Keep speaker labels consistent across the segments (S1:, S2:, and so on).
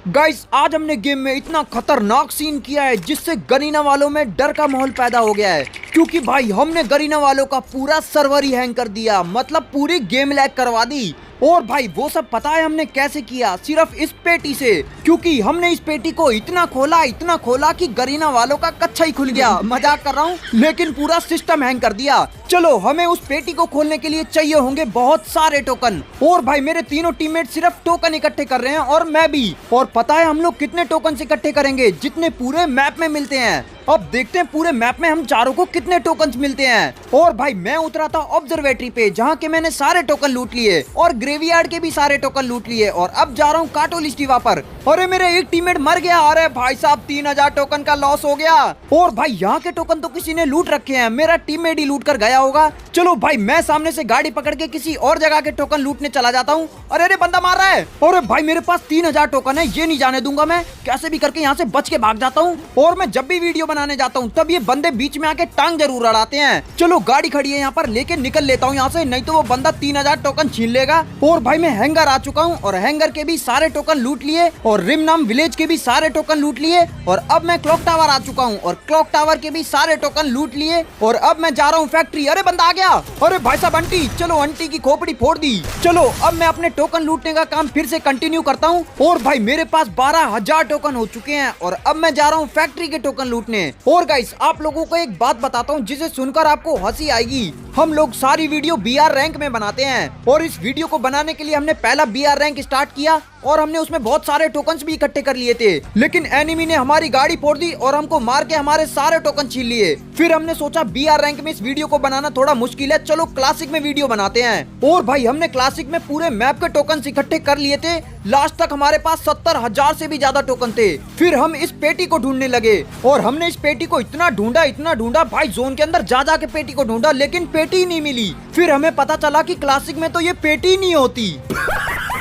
S1: Guys आज हमने game में इतना खतरनाक सीन किया है जिससे गरीना वालों में डर का माहौल पैदा हो गया है। क्योंकि भाई हमने गरीना वालों का पूरा सर्वर ही हैंग कर दिया, मतलब पूरी गेम लैग करवा दी। और भाई वो सब पता है हमने कैसे किया, सिर्फ इस पेटी से। क्योंकि हमने इस पेटी को इतना खोला कि गरीना वालों का कच्चा ही खुल गया। मजाक कर रहा हूँ, लेकिन पूरा सिस्टम हैंग कर दिया। चलो हमें उस पेटी को खोलने के लिए चाहिए होंगे बहुत सारे टोकन। और भाई मेरे तीनों टीममेट सिर्फ टोकन इकट्ठे कर रहे हैं और मैं भी। और पता है हम लोग कितने टोकन इकट्ठे करेंगे? जितने पूरे मैप में मिलते हैं। अब देखते हैं पूरे मैप में हम चारों को कितने टोकन मिलते हैं। और भाई मैं उतरा था ऑब्जर्वेटरी पे, जहाँ के मैंने सारे टोकन लूट लिए और ग्रेवयार्ड के भी सारे टोकन लूट लिए। और अब जा रहा हूँ काटोलिस्टिवा पर। अरे मेरे एक टीममेट मर गया। अरे भाई साहब 3000 टोकन का लॉस हो गया। और भाई यहाँ के टोकन तो किसी ने लूट रखे हैं, मेरा टीममेट ही लूट कर गया होगा। चलो भाई मैं सामने से गाड़ी पकड़ के किसी और जगह के टोकन लूटने चला जाता हूँ। अरे बंदा मार रहा है। अरे भाई मेरे पास 3000 टोकन है, ये नहीं जाने दूंगा मैं। कैसे भी करके यहाँ से बच के भाग जाता हूँ। और मैं जब भी वीडियो बनाने जाता हूँ तब ये बंदे बीच में आके टांग जरूर अड़ाते हैं। चलो गाड़ी खड़ी है यहाँ पर, लेके निकल लेता हूँ यहाँ से, नहीं तो वो बंदा 3000 टोकन छीन लेगा। और भाई मैं हैंगर आ चुका हूँ और हैंगर के भी सारे टोकन लूट लिए और रिम नाम विलेज के भी सारे टोकन लूट लिए। और अब मैं क्लॉक टावर आ चुका हूँ और क्लॉक टावर के भी सारे टोकन लूट लिए। और अब मैं जा रहा हूँ फैक्ट्री। अरे बंदा आ गया। अरे भाई साहब आंटी, चलो आंटी की खोपड़ी फोड़ दी। चलो अब मैं अपने टोकन लूटने का काम फिर से कंटिन्यू करता हूँ। और भाई मेरे पास 12000 टोकन हो चुके हैं और अब मैं जा रहा हूँ फैक्ट्री के टोकन लूटने। और गाइस आप लोगों को एक बात बताता हूँ जिसे सुनकर आपको हंसी आएगी। हम लोग सारी वीडियो BR रैंक में बनाते हैं और इस वीडियो को बनाने के लिए हमने पहला BR रैंक स्टार्ट किया और हमने उसमें बहुत सारे टोकन्स भी इकट्ठे कर लिए थे। लेकिन एनिमी ने हमारी गाड़ी फोड़ दी और हमको मार के हमारे सारे टोकन छीन लिए। फिर हमने सोचा BR रैंक में इस वीडियो को बनाना थोड़ा मुश्किल है, चलो क्लासिक में वीडियो बनाते हैं। और भाई हमने क्लासिक में पूरे मैप के टोकन इकट्ठे कर लिए थे। लास्ट तक हमारे पास 70,000 से भी ज्यादा टोकन थे। फिर हम इस पेटी को ढूंढने लगे और हमने इस पेटी को इतना ढूंढा भाई, जोन के अंदर जा के पेटी को ढूंढा, लेकिन पेटी ही नहीं मिली। फिर हमें पता चला कि क्लासिक में तो ये पेटी नहीं होती।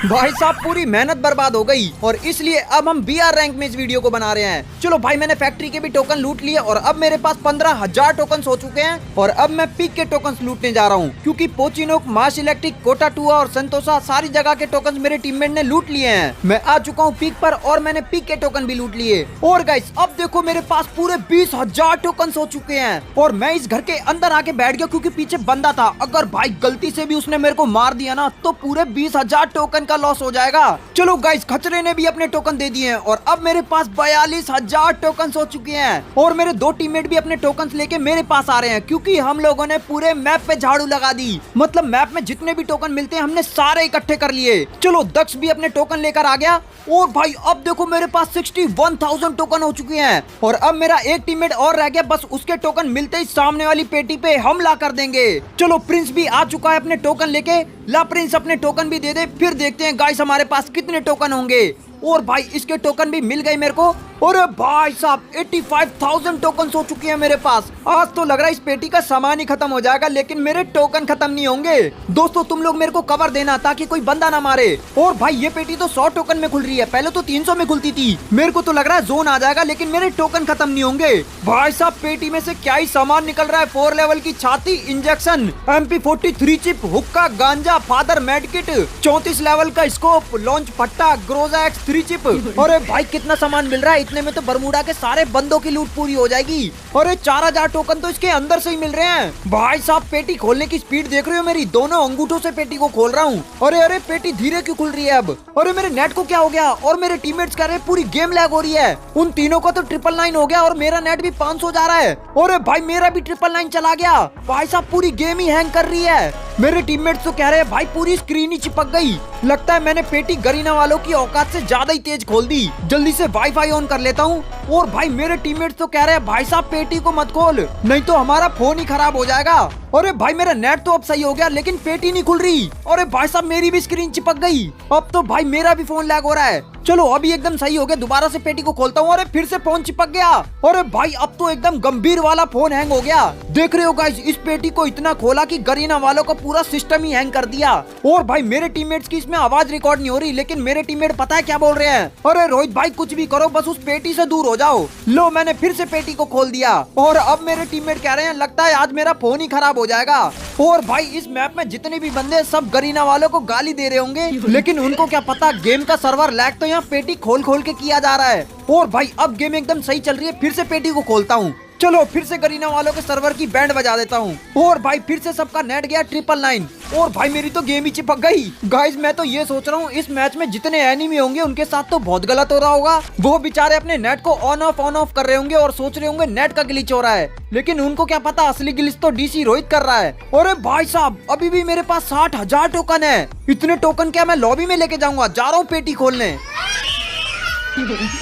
S1: भाई साहब पूरी मेहनत बर्बाद हो गई और इसलिए अब हम BR रैंक में इस वीडियो को बना रहे हैं। चलो भाई मैंने फैक्ट्री के भी टोकन लूट लिए और अब मेरे पास 15,000 टोकन हो चुके हैं। और अब मैं पीक के टोकन लूटने जा रहा हूँ, क्योंकि पोचिनोक, मार्श इलेक्ट्रिक, कोटाटुआ और संतोषा सारी जगह के टोकन मेरे टीममेट ने लूट लिए हैं। मैं आ चुका हूँ पीक पर और मैंने पीक के टोकन भी लूट लिए। और गाइस अब देखो मेरे पास पूरे 20,000 टोकन हो चुके हैं और मैं इस घर के अंदर आके बैठ गया क्योंकि पीछे बंदा था। अगर भाई गलती से भी उसने मेरे को मार दिया ना तो पूरे 20,000 टोकन का लॉस हो जाएगा। चलो गाइस खचरे ने भी अपने टोकन दे दिए हैं और अब मेरे पास 42,000 टोकन हो चुके हैं। और मेरे दो टीममेट भी अपने टोकन लेके मेरे पास आ रहे हैं, क्योंकि हम लोगों ने पूरे मैप पे झाड़ू लगा दी। मतलब मैप में जितने भी टोकन मिलते हैं हमने सारे इकट्ठे कर लिए। चलो दक्ष भी अपने टोकन लेकर आ गया। और भाई अब देखो मेरे पास 61,000 टोकन हो चुके हैं और अब मेरा एक टीममेट और रह गया, बस उसके टोकन मिलते ही सामने वाली पेटी पे हमला कर देंगे। चलो प्रिंस भी आ चुका है अपने टोकन लेके। ला प्रिंस अपने टोकन भी दे दे, फिर देखते हैं गाइस हमारे पास कितने टोकन होंगे। और भाई इसके टोकन भी मिल गए मेरे को। अरे भाई साहब 85,000 टोकन हो चुके हैं मेरे पास। आज तो लग रहा है इस पेटी का सामान ही खत्म हो जाएगा, लेकिन मेरे टोकन खत्म नहीं होंगे। दोस्तों तुम लोग मेरे को कवर देना ताकि कोई बंदा ना मारे। और भाई ये पेटी तो 100 टोकन में खुल रही है, पहले तो 300 में खुलती थी। मेरे को तो लग रहा है जोन आ जाएगा, लेकिन मेरे टोकन खत्म नहीं होंगे। भाई साहब पेटी में से क्या ही सामान निकल रहा है। 4 लेवल की छाती, इंजेक्शन, MP43 चिप, हुक्का, गांजा, फादर मेडकिट, 34 लेवल का स्कोप, लॉन्च पट्टा, ग्रोजा X 3 चिप। अरे भाई कितना सामान मिल रहा है, इतने में तो बरमूडा के सारे बंदों की लूट पूरी हो जाएगी। अरे 4000 टोकन तो इसके अंदर से ही मिल रहे हैं। भाई साहब पेटी खोलने की स्पीड देख रहे हो मेरी, दोनों अंगूठों से पेटी को खोल रहा हूँ। अरे पेटी धीरे क्यों खुल रही है अब? अरे मेरे नेट को क्या हो गया? और मेरे टीममेट्स कह रहे हैं पूरी गेम लैग हो रही है। उन तीनों को तो 999 हो गया और मेरा नेट भी 500 जा रहा है। अरे भाई मेरा भी 999 चला गया। भाई साहब पूरी गेम ही हैंग कर रही है। मेरे टीममेट्स तो कह रहे हैं भाई पूरी स्क्रीन ही चिपक गई। लगता है मैंने पेटी गरीना वालों की औकात से ज्यादा ही तेज खोल दी। जल्दी से वाईफाई ऑन कर लेता हूँ। और भाई मेरे टीममेट्स तो कह रहे हैं भाई साहब पेटी को मत खोल, नहीं तो हमारा फोन ही खराब हो जाएगा। अरे भाई मेरा नेट तो अब सही हो गया, लेकिन पेटी नहीं खुल रही। अरे भाई साहब मेरी भी स्क्रीन चिपक गई। अब तो भाई मेरा भी फोन लैग हो रहा है। चलो अभी एकदम सही हो गया, दोबारा से पेटी को खोलता हूँ। अरे फिर से फोन चिपक गया। अरे भाई अब तो एकदम गंभीर वाला फोन हैंग हो गया। देख रहे हो गाइस इस पेटी को इतना खोला कि गरीना वालों का पूरा सिस्टम ही हैंग कर दिया। और भाई मेरे टीममेट्स की इसमें आवाज रिकॉर्ड नहीं हो रही, लेकिन मेरे टीममेट पता है क्या बोल रहे हैं? अरे रोहित भाई कुछ भी करो, बस उस पेटी से दूर हो जाओ। लो मैंने फिर से पेटी को खोल दिया और अब मेरे टीममेट कह रहे हैं लगता है आज मेरा फोन ही खराब हो जाएगा। और भाई इस मैप में जितने भी बंदे हैं, सब गरीना वालों को गाली दे रहे होंगे, लेकिन उनको क्या पता गेम का सर्वर लैग तो यहाँ पेटी खोल खोल के किया जा रहा है। और भाई अब गेम एकदम सही चल रही है, फिर से पेटी को खोलता हूँ। चलो फिर से गरीना वालों के सर्वर की बैंड बजा देता हूँ और भाई फिर से सबका नेट गया 999 और भाई मेरी तो गेम ही चिपक गई। गाइज मैं तो ये सोच रहा हूँ इस मैच में जितने एनिमी होंगे उनके साथ तो बहुत गलत हो रहा होगा। वो बेचारे अपने नेट को ऑन ऑफ कर रहे होंगे और सोच रहे होंगे नेट का ग्लिच हो रहा है, लेकिन उनको क्या पता असली ग्लिच तो डीसी रोहित कर रहा है। अरे भाई साहब अभी भी मेरे पास 60,000 टोकन है। इतने टोकन क्या मैं लॉबी में लेके जाऊंगा, जा रहा हूँ पेटी खोलने।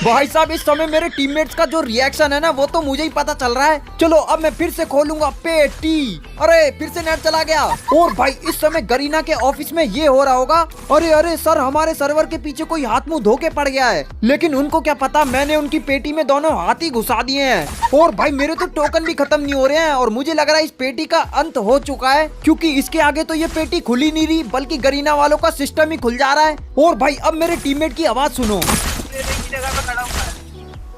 S1: भाई साहब इस समय मेरे टीममेट्स का जो रिएक्शन है ना वो तो मुझे ही पता चल रहा है। चलो अब मैं फिर से खोलूंगा पेटी। अरे फिर से नेट चला गया और भाई इस समय गरीना के ऑफिस में ये हो रहा होगा, अरे अरे सर हमारे सर्वर के पीछे कोई हाथ मुंह धो के पड़ गया है, लेकिन उनको क्या पता मैंने उनकी पेटी में दोनों हाथ ही घुसा दिए हैं। और भाई मेरे तो टोकन भी खत्म नहीं हो रहे हैं और मुझे लग रहा है इस पेटी का अंत हो चुका है, क्योंकि इसके आगे तो ये पेटी खुल ही नहीं रही बल्कि गरीना वालों का सिस्टम ही खुल जा रहा है। और भाई अब मेरे टीममेट की आवाज सुनो।
S2: जगह पे खड़ा हूँ।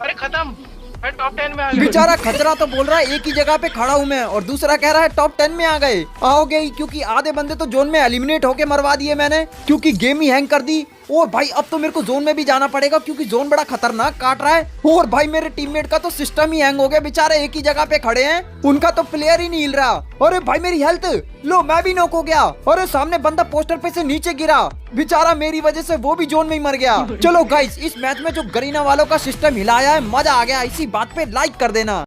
S2: अरे खत्म, मैं टॉप 10 में आ गया।
S1: बेचारा खचरा तो बोल रहा है एक ही जगह पे खड़ा हूँ मैं, और दूसरा कह रहा है टॉप 10 में आ गए। आओगे ही, क्योंकि आधे बंदे तो जोन में एलिमिनेट होके मरवा दिए मैंने, क्योंकि गेम ही हैंग कर दी। और भाई अब तो मेरे को जोन में भी जाना पड़ेगा क्योंकि जोन बड़ा खतरनाक काट रहा है। और भाई मेरे टीममेट का तो सिस्टम ही हैंग हो गया, बेचारे एक ही जगह पे खड़े हैं, उनका तो प्लेयर ही नहीं हिल रहा। अरे भाई मेरी हेल्थ, लो मैं भी नॉक हो गया। अरे सामने बंदा पोस्टर पे से नीचे गिरा, बेचारा मेरी वजह से वो भी जोन में ही मर गया। चलो गाइस इस मैच में जो गरीना वालों का सिस्टम हिलाया है मजा आ गया, इसी बात पे लाइक कर देना।